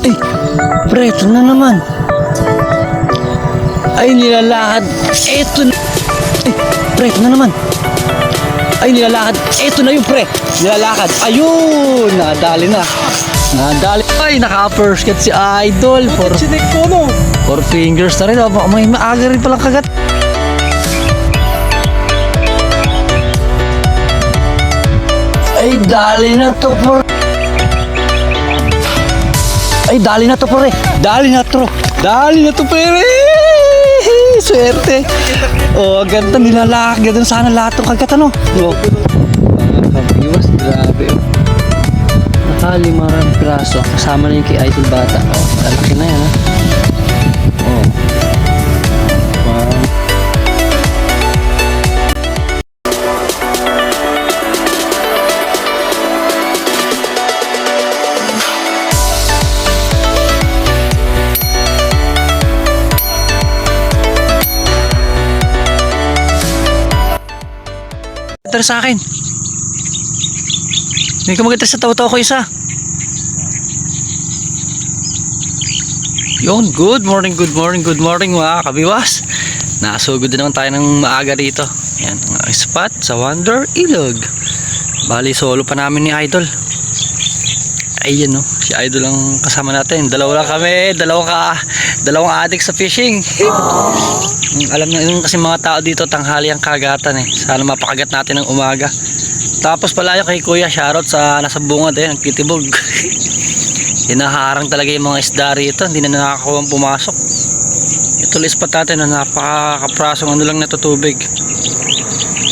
Ay, pre, ito na naman. Ay, nilalakad. Ito na. Ay, pre, ito na naman. Ay, nilalakad. Ito na yung pre. Nilalakad. Ayun, nadali na. Nadali. Ay, naka-upper skirt si Idol. Chinek ko, no? 4 fingers na rin. Oh. May maaga rin palang kagat. Ay, dali na to, pre. Ay, dali na to, pre. Dali na to. Dali na to, pre. Swerte. Oh, ganda nilalakad. Ganda sana lahat ng kagat, ano? Oh. Mga viewers, grabe. Naka-5 piraso. Kasama na yung kay Idol Bata. Oh, malaki na yan, ha? Oh. Wow. Tara sa akin. May kumagat sa taw-taw ko isa. Yun, good morning mga kabiwas. Nasugod na naman tayo ng maaga dito. Yan, ang spot sa Wonder Ilog. Bali, solo pa namin ni Idol. Ayan, no, si Idol ang kasama natin. Dalawa lang kami, dalawang addict sa fishing. Alam na yun kasi mga tao dito, tanghali ang kagatan eh. Sana mapakagat natin ng umaga. Tapos pala yung kay Kuya, shoutout sa nasa bunga din, ang kitibog. Hinaharang talaga yung mga isda rito, hindi na nakakawang pumasok. Ito lang spot natin na napakaprasong ano lang na tubig.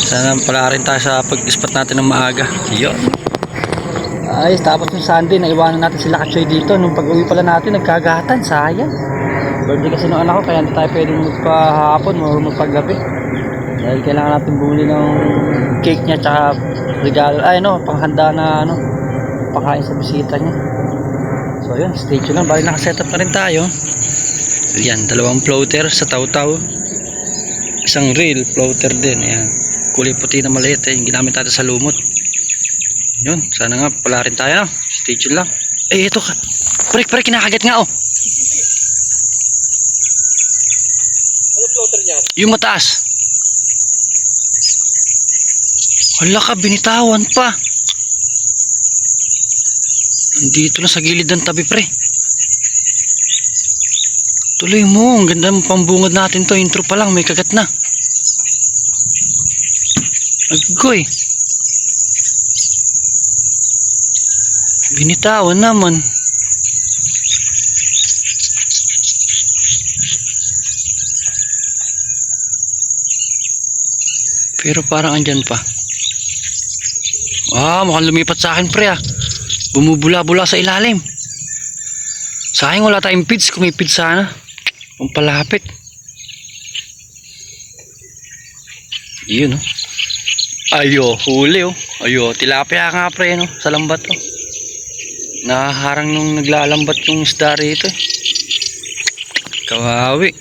Sana pala rin tayo sa pag-spot natin ng maaga. Yun. Ayos, tapos yung Sunday, naiwanan natin sila Kachoy dito. Nung pag-uwi pala natin, nagkagatan, sayang. Birthday kasi nung anak ko, kaya hindi tayo pwede magpahapon o magpagabi. Dahil kailangan natin bumili ng cake niya tsaka regalo, ay no, panghanda na ano, pangkain sa bisita niya. So yun, stay tuned lang. Bali nakasetup na rin tayo. Yan, 2 floater sa taw-taw. Isang reel floater din. Ayan, kulay puti na maliit eh, yung ginamit natin sa lumot. Yun, sana nga pala rin tayo, no? Stay tuned lang. Eh, ito ka. Pre, kinakagat nga, oh. Ano floater niyan? Yung mataas. Hala ka, binitawan pa. Nandito na sa gilid ng tabi, pre. Tuloy mo, ang ganda ng pambungad natin to. Intro pa lang, may kagat na. Agoy. Binitawan naman. Pero parang andyan pa. Mukhang lumipat sa akin, pre, ah. Bumubula-bula sa ilalim. Sayang wala tayong feeds. Kung may feeds sana, kung palapit. Yun, oh. Ayo, huli, oh. Ayo, tilapia nga, pre, no? Sa lambat, oh. Nahaharang nung naglalambat yung isda rito, eh. Kawawi.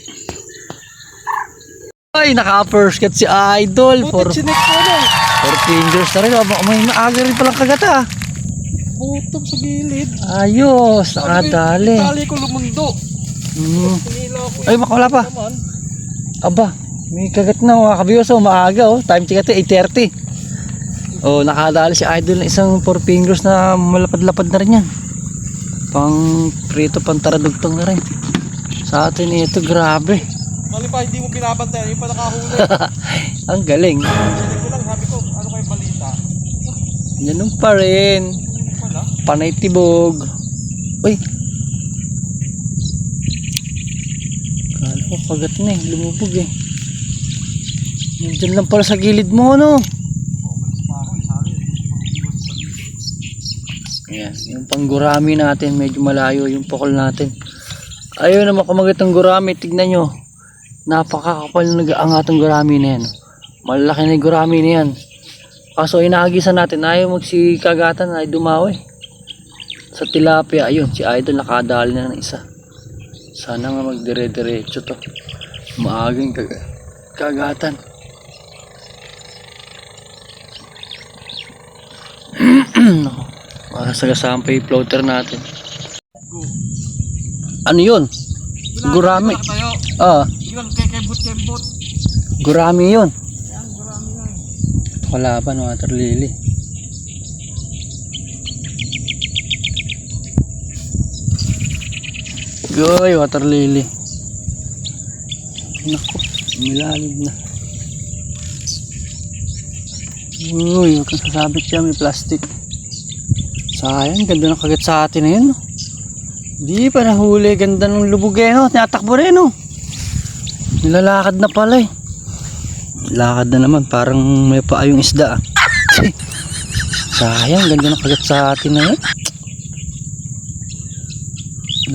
Ay, naka-upper skirt si Idol. Chinek ko, no? 4 fingers na rin. May maaga rin palang kagat, ah. Butog sa gilid. Ayos, nakadali. Tali ko lumundo. Ay, makawala pa. Naman. Aba, may kagat na, mga kabiwas, oh. Maaga, oh. Time check natin, 8:30. Oh, nakadali si Idol ng isang 4 fingers na malapad-lapad na rin yan. Pang prito, pang taradugtong na rin. Sa atin ito, grabe. Mali pa, hindi mo binabantayan. Yung pa nakahuli. Ang galing. Chinek ko lang, sabi ko, ano kayo balita? Ganun pa rin. Wala. Panay tibog. Uy. Kala ko kagat na eh. Lumubog eh. Nandiyan lang pala sa gilid mo, no? Ayan. Yung panggurami natin. Medyo malayo yung pokol natin. Ayun na makamagat ng gurami. Tignan nyo. Napakakapal na nag-aangat ang gurami na yan. Malaki na yung gurami na yan. Kaso inaagisan natin. Ayaw magsikagatan. Ayaw dumawi. Sa tilapia. Ayun. Si Idol nakadali na ng isa. Sana nga magdire-diretso to. Maagang kagatan. Para sagasaan pa yung floater natin. Ano yun? Gurami. Tayo. Ah, Biglang kembot. gurami yun. Yan, gurami yan. Wala pa, water lily. Goy, water lily. Naku, milalim na. Uy, huwag kang sasabit siya, may plastic. Sayang, ganda ng kagat sa atin na yun. No? Di pa nahuli, ganda ng lubog eh, no? Tinatakbo rin, no? Nilalakad na pala eh. Lakad na naman, parang may paa yung isda. Ah. Sayang, ganda ng kagat sa atin na yun.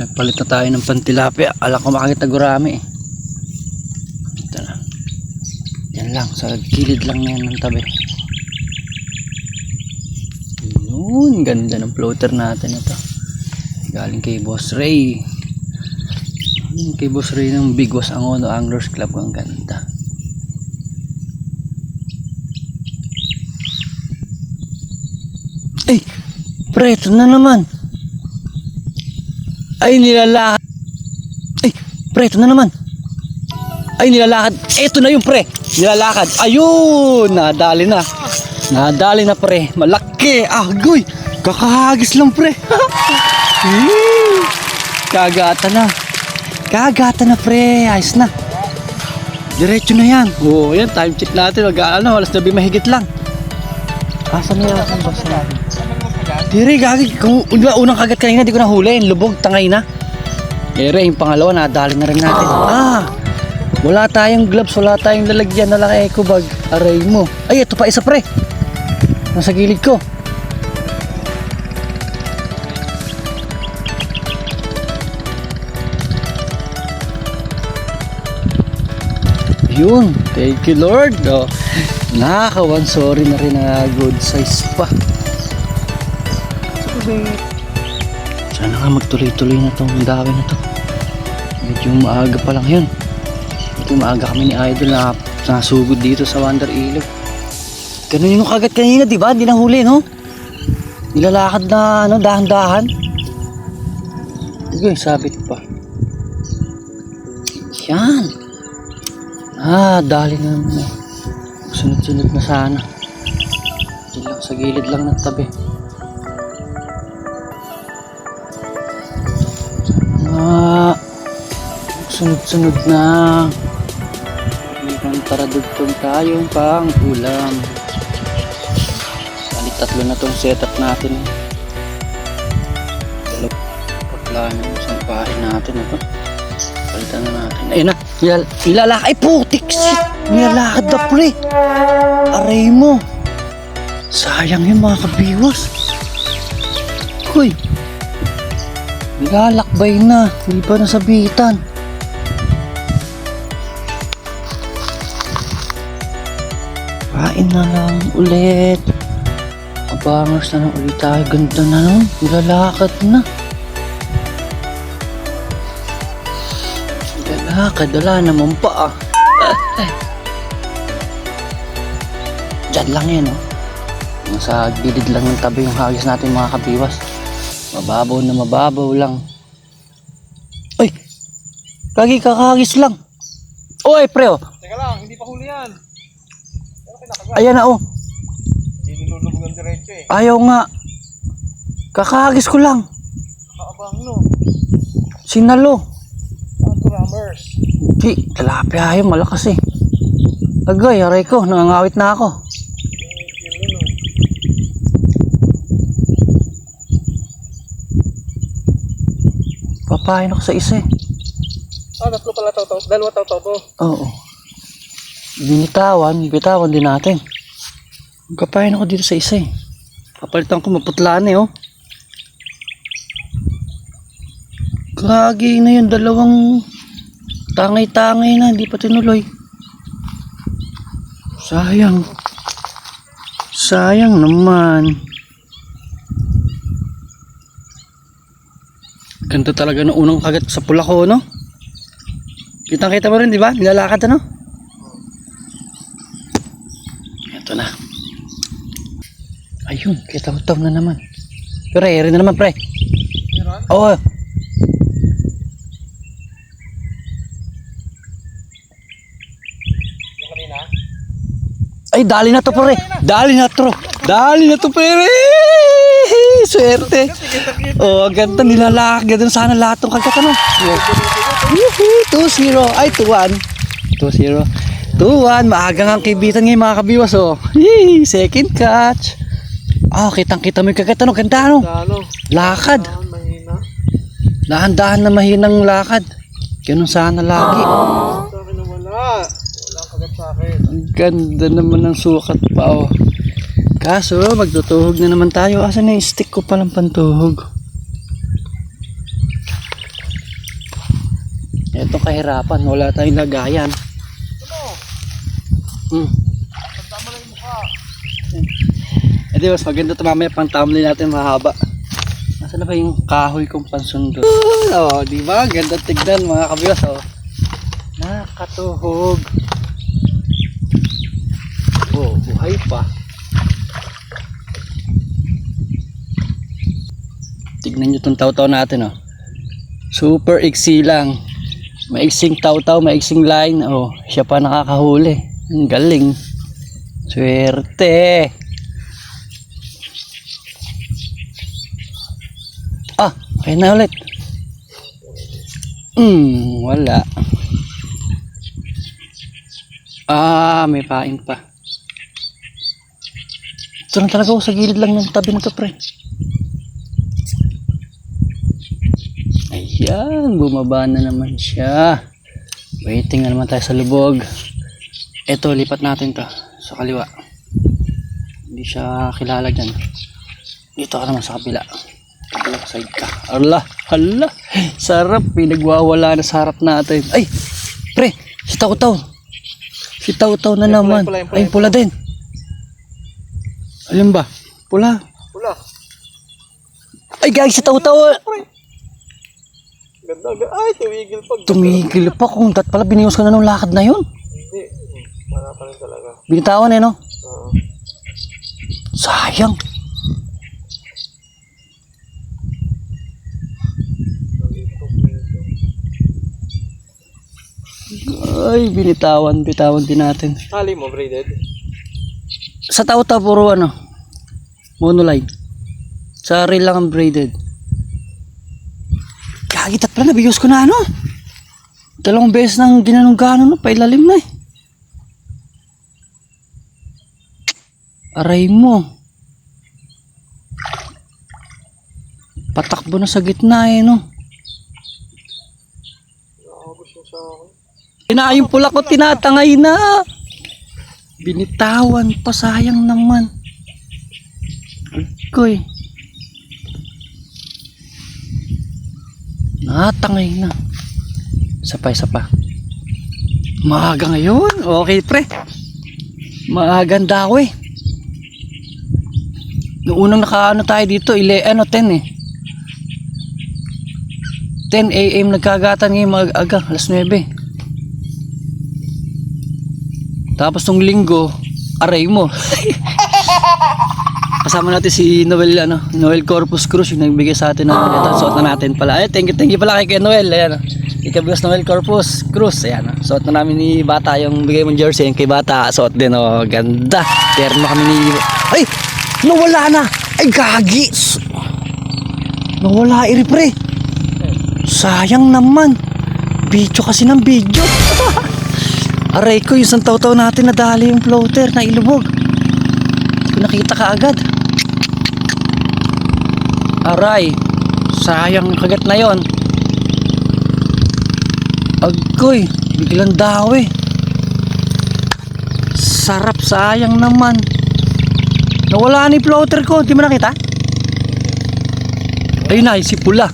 Nagpalit na tayo ng pantilapia. Alam ko makakita gurami eh. Ito na. Yan lang, sa gilid lang na yan ng tabi. Yun, ganda ng floater natin ito. Galing kay Boss Ray. Kay Boss Ray ng Bigwas Angono Anglers Club. Ang ganda. Ay, pre, ito na naman. Ay, nilalakad. Ay, pre, ito na naman. Ay, nilalakad. Ito na yung pre. Nilalakad. Ayun, nadali na. Nadali na pre. Malaki. Agoy. Kakahagis lang pre. Kagata na. Kagata na pre. Ayos na. Diretso na yan. Oo, yan. Time check natin. Ano, alas 9 mahigit lang. Asan na yan? Asan ba sa natin? Dire, gagi. Kung unang kagat kanina, di ko nahuli. Lubog, tangay na. Dire, yung pangalawa, nadali na rin natin. Wala tayong gloves, wala tayong lalagyan na lang eco bag. Aray mo. Ay, ito pa isa pre. Nasa gilid ko. Yun. Thank you Lord. Oh, nakakawan. Sorry na rin na good size pa. Sana nga magtuloy-tuloy na tong dami na to. Medyo maaga pa lang yun. Medyo maaga kami ni Idol na nasugod dito sa Wonder Ilog. Ganun yung kagat kanina, di ba? Hindi nahuli, no? Nilalakad na, ano, dahan-dahan. Sige, sabit pa. Yan. Dali na naman. Sunod-sunod na sana. Diyan lang, sa gilid lang ng tabi. Sunod-sunod na. May taradugtong tayong pang ulam. Tatlo na tong setup natin. Paplano yung sampahin natin ito. Palitan na natin. Ayun na. Nilalakad. Ay putik shit. Nilalakad na pre. Aray mo. Sayang yun mga kabiwas. Kuy. Nilalakbay na. Hindi pa nasabitan. Kain na lang ulit. Abangers na lang ulit tayo. Ganda na nun. Nilalakad na. Nilalakad. Wala naman pa ah. Diyan lang yan oh. Nasa gilid lang ng tabi yung hagis natin mga kabiwas. Mababaw na mababaw lang. Uy! Kagi kakahagis lang. Oy pre oh. Teka lang, hindi pa huli yan. Ayan na oh. Hindi nilulubog ang diretso eh. Ayaw nga. Kakahagis ko lang. Kaabang no. Sinalo. Grammars. Di, talapia yun. Malakas eh. Agay, aray ko. Nangangawit na ako. Papain ako sa isa eh. Tatlo pala tawtaw. Dalawa tawtaw to. Oo. Bitawan din natin. Kapain ako dito sa isa eh. Papalitan ko maputlaan eh oh. Gagi na yun, dalawang tangay-tangay na, hindi pa tinuloy. Sayang. Sayang naman. Ganda talaga ng unang kagat sa pula ko, no? Kitang-kita mo rin, di ba? Nilalakad ano? Ito na. Ayun, kita-utam na naman. Pero rin na naman, pre. Meron? Oo. Ay, dali na to pre. Dali na to. Dali na to pre. Swerte. Oh, ganda nilalaki. Ganda sana lahat ng kagat ano. 2-0. Ay, 2-1. 2-0. 2-1. Maagang ang kibitan ngayon mga kabiwas oh. Yee, second catch. Oh, kitang-kita mo yung kagat ano. Ganda ano. Ano? Lakad. Mahina. Dahan-dahan na mahinang lakad. Ganun sana lagi. Sa akin na wala. Walang kagat sa akin. Ang ganda naman ng sukat pa oh. Kaso magtutuhog na naman tayo. Asan na yung stick ko palang pantuhog? Ito kahirapan. Wala tayong lagayan. Tama lang yung mukha. Eh di mas maganda ito mamaya pang thumbnail natin mahaba. Nasaan na ba yung kahoy kong pansundot? Oh, di ba? Ganda tignan mga kabiwas oh. Nakatuhog. Oh, buhay pa. Tignan nyo itong taw-taw natin oh. Super iksi lang. Maiksing taw-taw, maiksing line. Oh, siya pa nakakahuli. Ang galing. Swerte. Ah, okay na ulit. Wala. Ah, may pain pa. Ito lang talaga ako sa gilid lang ng tabi na to pre. Ayan, bumaba na naman siya. Waiting na naman tayo sa lubog. Ito, lipat natin to sa kaliwa. Hindi siya kilala dyan. Dito ka naman sa kabila. Kabila side ka. Allah, hala. Sarap, pinagwawala na sa harap natin. Ay, pre, si Taw-Taw. Si Taw-Taw na naman. Ay, pula din. Alin ba? Pula. Pula. Ay, guys, si Taw-Taw. Ganda. Ay, tumigil pa. Tumigil pa kung dat pala biniyos ka na ng lakad na yun. Hindi. Wala pa rin talaga. Binitawan eh no? Oo. Sayang. Ay, bitawan din natin. Hali mo, braided. Sa Taw-Taw puro ano? Monoline. Sa reel lang ang braided. Kagitat pala, nabiyos ko na ano. 2 beses nang ginanong gano'n, no? Pailalim na eh. Aray mo. Patakbo na sa gitna eh, no? Nakakabos yung sa akin. Yung pula ko tinatangay na. Binitawan pa, sayang naman. Agkoy. Natangay na. Isa pa. Maaga ngayon. Okay pre. Maaganda ako eh. Noong unang nakaano tayo dito, 10 eh. 10 AM nagkagatan ngayon mag-aga, alas 9. Tapos nung linggo, aray mo. Kasama natin si Noel, Noel Corpus Cruz, yung nagbigay sa atin ng ito. Suot na natin pala. Ay, thank you pala kay Noel. Ayan, ikabigas Noel Corpus Cruz. Ayan, suot na namin ni Bata yung bigay mong jersey. Yung kay Bata, suot din. Oh, ganda. Terno kami ni... Ay! Nawala na! Ay, gagi! Nawala, pre. Sayang naman. Video kasi ng video. Aray ko, yung isang taw-taw natin nadali yung floater na ilubog. Hindi ko nakita kaagad. Aray, sayang kagat na yon. Agkoy, biglang dawi. Sarap, sayang naman. Nawala ni floater ko, di mo nakita? Ayun na, si pula.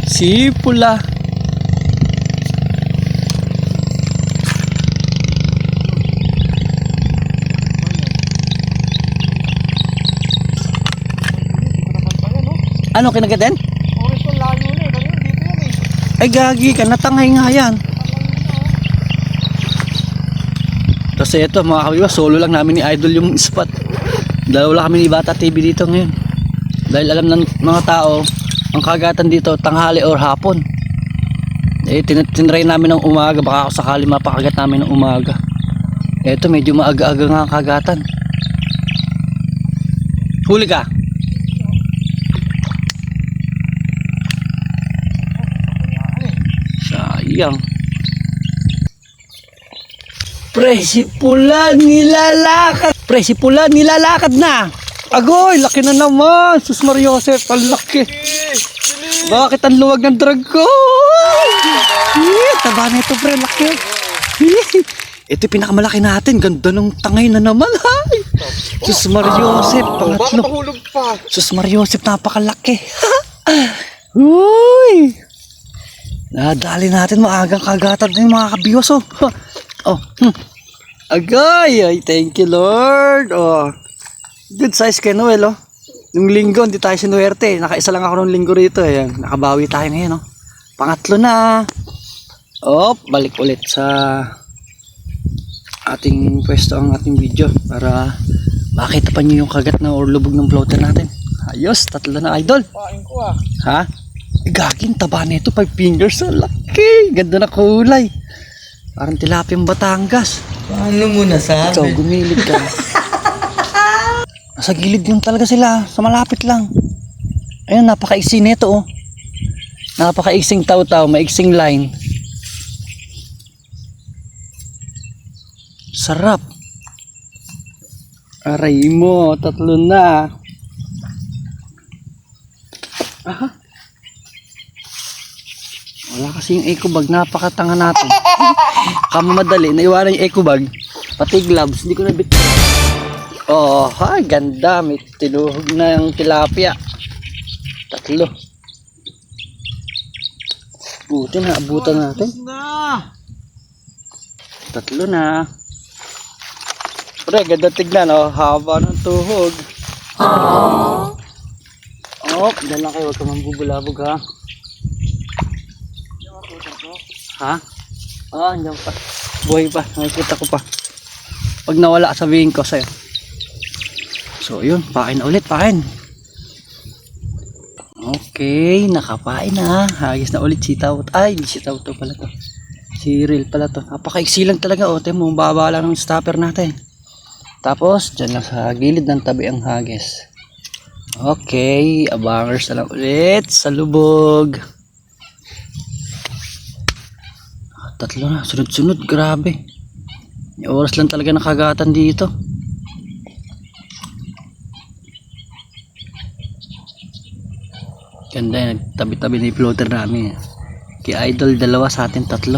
Si pula. Ano kinagatin? Oras ko layo na eh. Kanina dito yan eh. Ay gagi ka, natangay nga yan. Tapos ito mga kabiwas, solo lang namin ni Idol yung spot. Dalawa kami ni Bata TV dito ngayon. Dahil alam ng mga tao, ang kagatan dito tanghali or hapon. Tinry namin ng umaga, baka ako sakali mapakagat namin ng umaga. Eto, medyo maaga-aga nga ang kagatan. Huli ka. Sayang. Presipula nilalakad. Presipula nilalakad na. Agoy, laki na naman. Sus Mariosep, ang laki. Bakit ang luwag ng drag ko? Taba na ito, pre, laki. Ito yung pinakamalaki natin. Ganda ng tangay na naman, ha? Sus Mariosep, Bakit pangatlo. mahulog pa? Sus Mariosep, napakalaki. Uy! Nadali natin maagang kagatan ng mga kabiwas, oh. Oh, agay, ay, thank you, Lord. Oh, good size kay Noel, oh. Nung linggo, hindi tayo sinuwerte. Nakaisa lang ako nung linggo rito, eh. Nakabawi tayo ngayon, oh. Pangatlo na. Oh, balik ulit sa ating pwesto ang ating video para makita pa nyo yung kagat na or lubog ng floater natin. Ayos, tatlo na, idol. Pain ko ah. Ha? Gagin, taba nito, 5 fingers. Ang laki. Ganda na kulay. Parang tilapiyang Batangas. Paano mo nasabi? Ikaw, gumilid ka. Nasa gilid yun talaga sila. Sa malapit lang. Ayun, napaka-iksi nito, oh. Napaka-iksing taw-taw. Maiksing line. Sarap. Aray mo, tatlo na. Aha. Wala kasi yung eco bag, napakatanga natin. Kamamadali, naiwanan yung eco bag. Pati gloves, hindi ko nabit. Oh, ha, ganda. May tinuhog na yung tilapia. Tatlo. Buti na, abutan natin. Tatlo na. Pre, ganda tignan, oh. Haba ng tuhog. Oh, dyan lang kayo, huwag ka mambubulabog, ha. Ha? Ah, andyan pa. Buhay pa. Nakikita ko pa. Pag nawala, sabihin ko sa'yo. So, yun. Pain na ulit. Pain. Okay. Nakapain na. Hagis na ulit sitaw. Ay, sitaw to pala to. Cyril pala to. Napakaiksi lang talaga. O, tayo mo. Baba lang ng stopper natin. Tapos, dyan lang sa gilid ng tabi ang hagis. Okay. Abangers na lang ulit sa lubog. Tatlo na, sunod-sunod, grabe. May oras lang talaga nakagatan dito. Ganda yan, tabi-tabi na yung floater namin. Kay Idol, dalawa sa atin, tatlo.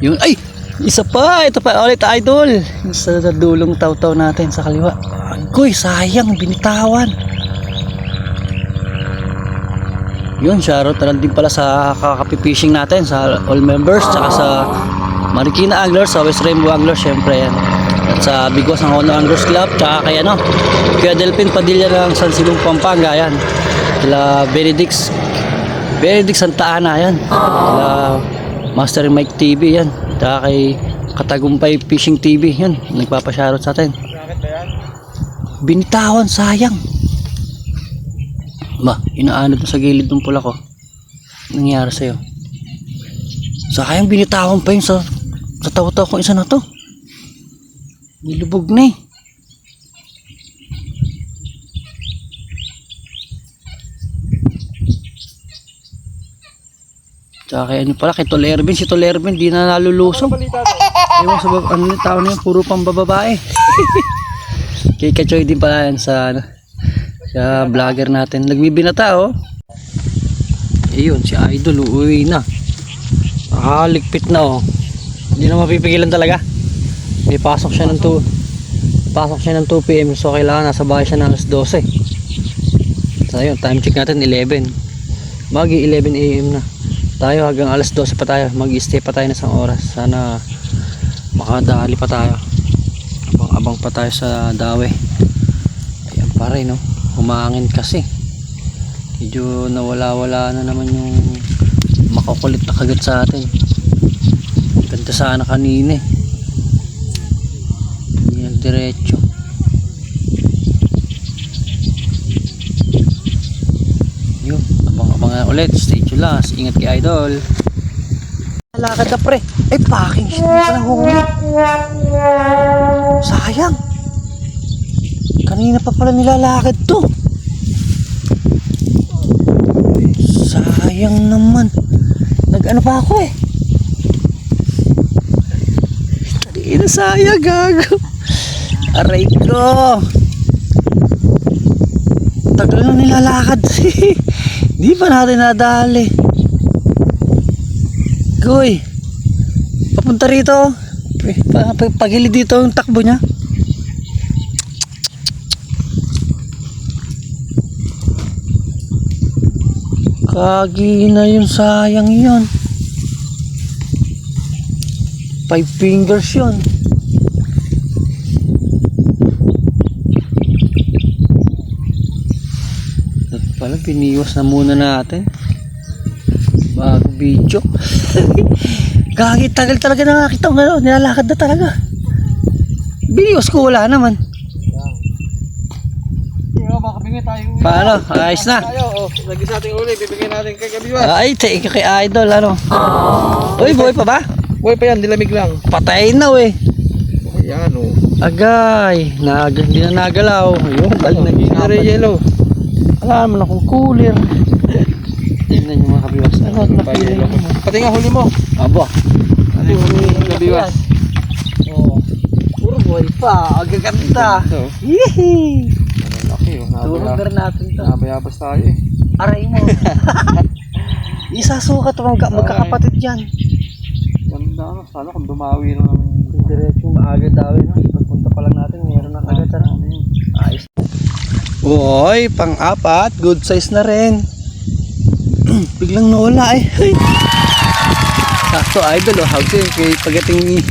Yung, ay! Isa pa! Ito pa ulit, Idol! Yung sa dulong taw-taw natin sa kaliwa. Agoy, sayang, binitawan. Yun, shoutout na lang din pala sa kakapipishing natin, sa all members, tsaka sa Marikina Anglers, sa West Rainbow Anglers, syempre yan. At sa Bigwas ng Honor Anglers Club, tsaka kay ano, kaya Delphin Padilla ng San Silong Pampanga, yan. Kila Benedict Santa Ana, yan. Kila Master Mike TV, yan. Tsaka kay Katagumpay Fishing TV, yan. Nagpapashoutout sa atin. Bakit ba yan? Binitawan, sayang. Ba, inaanod sa gilid ng pula ko. Nangyari sa'yo. Sayang, binitawan pa yun sa taw-taw kong isa na to. Nilubog na eh. Tsaka kay ano pala, kay Tolerben. Si Tolerben, di na nalulusong. Balita doon. Ewan sa ano yung tao na yun, puro pang bababae. Kay Kachoy din pala yan sa vlogger natin. Nagbibinata, oh. Ayun, si Idol, uuwi na. Nakaligpit na, oh. Hindi na mapipigilan talaga. May pasok siya ng 2 PM, so kailangan nasa bahay siya ng alas 12. So ayun, time check natin 11. Magi 11 AM na. Tayo hanggang alas 12 pa tayo. Mag-stay pa tayo ng isang oras. Sana makadali pa tayo. Abang pa tayo sa Dawe. Ayan pa rin, no. Humangin kasi. Medyo nawala-wala na naman yung makukulit na kagat sa atin. Ganda sana kanina eh. Hindi nagdiretso. Yun, abang-abang ulit. Stay tuned lang. Ingat kay Idol. Lakad na pre. Ay, packing shit. Hindi pa nanghuli. Sayang. Kanina pa pala nilalakad to. Sayang naman. Nag-ano pa ako eh. Tadi na sayang, gago. Aray ko. Tagal na nilalakad. Di pa natin nadali. Goy, papunta rito. Pagilid dito yung takbo niya. Kagi na yun, sayang yun. 5 fingers yun. Pala piniwas na muna natin bago video. Gagi, tagal talaga nakakita ko ano, nilalakad na talaga. Biniwas ko, wala naman. Baka bigyan tayo. Paano? Ayos na. Tayo, lagi sa ating uli, bibigyan natin kay Kabiwas. Ay, thank you kay Idol, ano. Uy, buhay pa ba? Buhay pa yan, dilamig lang. Patay na eh. Ayan o. Agay, hindi na nagalaw. Ayun, balik na Hindi na rin yellow. Wala naman akong cooler. Tingnan nyo mga kabiwas. Ano at napili mo? Pati nga huli mo. Aba. Ano yung huli ng Kabiwas? Oh, puro buhay pa. Agaganda. Yehey. Laki o. Turungan natin to. Nabayabas tayo eh. Aray mo. Isasukat magkakapatid yan. Ganda ano. Sana kung dumawi na ng Diretso maaga daw eh. Pagpunta pa lang natin, meron na agad. Ayos. Uy, pang-apat. Good size na rin. Biglang nawala eh. Sakto Idol oh. How's it? Pagdating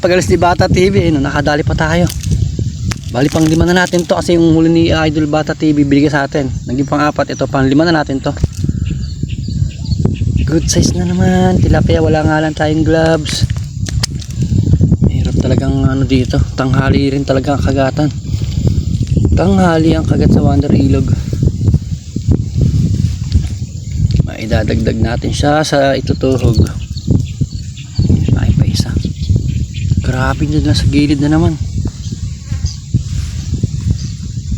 pagalis ni Bata TV no, nakadali pa tayo. Bali pang 5 na natin to kasi yung huli ni Idol Bata TV binigay sa atin. Naging pang-4, ito pang 5 na natin to. Good size na naman. Tilapia, wala nga lang tayong gloves. Hirap talagang ano dito. Tanghali rin talaga ang kagatan. Tanghali ang kagat sa Wonder Ilog. Maidadagdag natin siya sa itutuhog. Ay pa isa. Grabe na sa gilid na naman.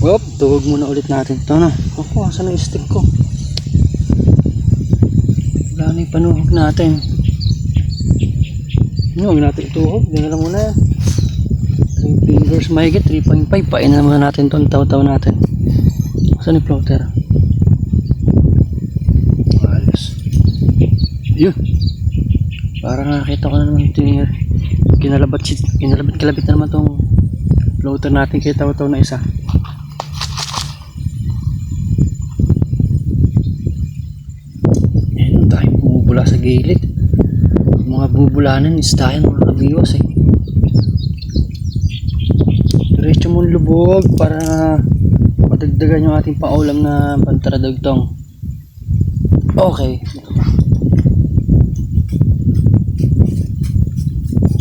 Wop, tuhog muna ulit natin ito na. Ako, asan ang stick ko? Wala na yung panuhog natin. Huwag natin ituhog. Diyan na lang muna yan. 3 fingers mahigit, 3.5. Pain na muna natin itong taw-taw natin. Asan yung floater? Alas. Yun. Parang nakakita ko na naman ito yung kinalabit na naman itong floater natin kaya taw-taw na isa. Ayan, tayong bumubula sa gilid. Mga bubulanan is tayo mga kabiwas eh. Diretso mong lubog para madagdagan yung ating paulam na pantaradagtong. Okay.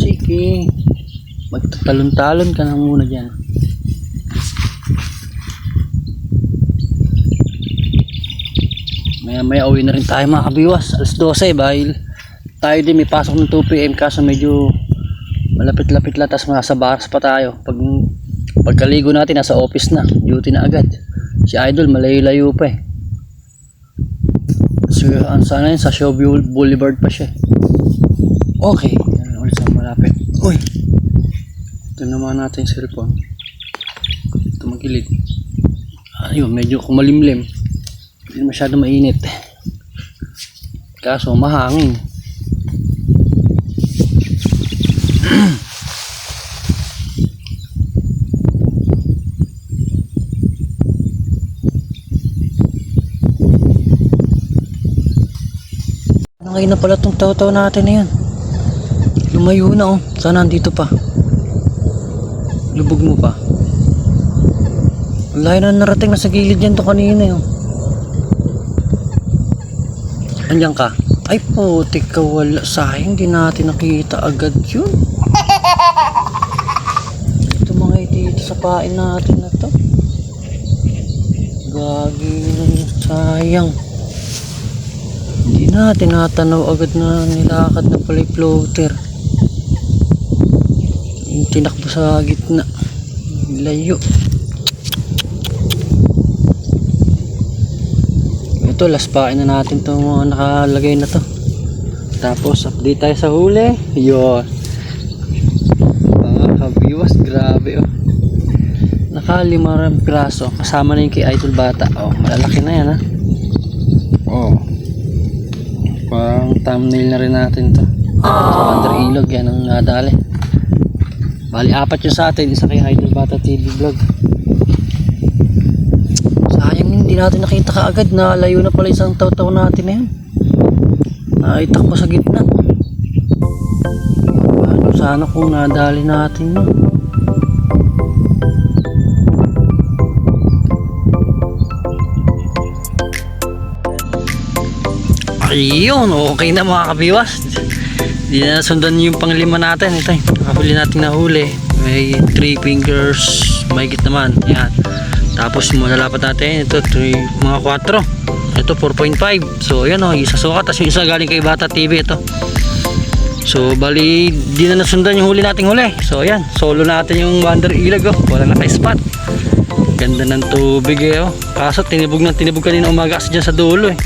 Sige. Magtatalon-talon ka na muna dyan. Maya uwi na rin tayo mga kabiwas. Alas 12 dahil tayo din may pasok ng 2 PM kaso medyo malapit-lapit lang, tapos nasa baras pa tayo. Pagkaligo natin nasa office na, duty na agad. Si Idol malayo-layo pa eh. So, sana yun, sa Show Boulevard pa siya. Okay, yan ulit sa malapit. Uy, ito naman natin yung cellphone. Ito magilid. Ayun, medyo kumalimlim. Hindi masyado mainit. Kaso mahangin. Ngayon na pala itong taw-taw natin na yan. Lumayo na oh. Sana nandito pa. Lubog mo pa. Wala na narating na sa gilid yan to kanina yun. Andiyan ka? Ay putik ka, wala. Sayang di natin nakita agad yun. Ito mga dito sa pain natin na to. Gagi na yun. Sayang. na, tinatanaw agad na nilakad na pala yung floater. Yung tinakbo sa gitna. Layo. Ito, laspain na natin itong mga nakalagay na to. Tapos, update tayo sa huli. Yun. Mga kabiwas, grabe oh. Naka 5 piraso. Kasama na yung kay Idol Bata. Oh, malalaki na yan ha. Oh. Parang thumbnail na rin natin to. Sa Under Ilog yan ang nadali. Bali 4 yung sa atin. Isa kay Idol Bata TV Vlog. Sayang hindi natin nakita kaagad. Nalayo na pala isang taw-taw natin na yan. Naitakbo sa gitna. Ano sana kung nadali natin no? Ayun, okay na mga kabiwas. Hindi na nasundan yung panglima natin. Ito yung nakahuli natin na huli. May 3 fingers mahigit naman. Yan. Tapos malalapat natin ito mga 4. Ito 4.5. So ayan o, isa sukat. Tapos yung isa galing kay Bata TV ito. So bali di na nasundan yung huli nating huli. So ayan, solo natin yung Wonder Ilog oh. Walang naka-spot. Ganda ng tubig eh oh. Kaso tinibog kanina umaga kasi dyan sa dulo eh.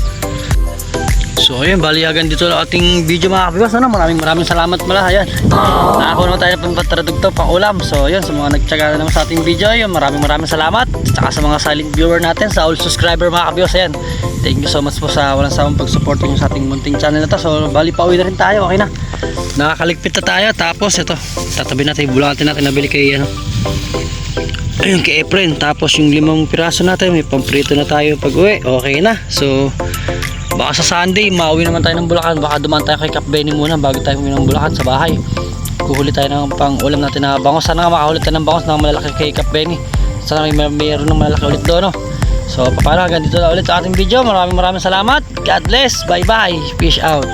So ayun, balihagan dito ang ating video mga kabiwas. Ano? Maraming salamat pala. Ayan. Nakakuha naman tayo ng pampatraducto pang ulam. So ayun, sa mga nagtsaga naman sa ating video, ayun, maraming salamat. Saka sa mga silent viewer natin, sa all subscriber mga kabiwas. Ayan. Thank you so much po sa walang sawang pag-support nyo sa ating munting channel na to. So bali pauwi na rin tayo. Okay na. Nakakaligpit na tayo. Tapos ito, tatabi natin yung bulate natin nabili kay ano. Ayun kay Efren. Tapos yung 5 piraso natin, may pamprito na tayo pag uwi. Okay na. So baka sa Sunday, mauwi naman tayo ng Bulacan. Baka dumaan tayo kay Cap Benny muna bago tayo uwi ng Bulacan sa bahay. Kuhuli tayo ng pang ulam natin na bangos. Sana nga makahuli tayo ng bangos na malalaki kay Cap Benny. Sana mayroon ng malalaki ulit doon. No? So paano, hanggang dito na ulit sa ating video. Maraming salamat. God bless. Bye bye. Peace out.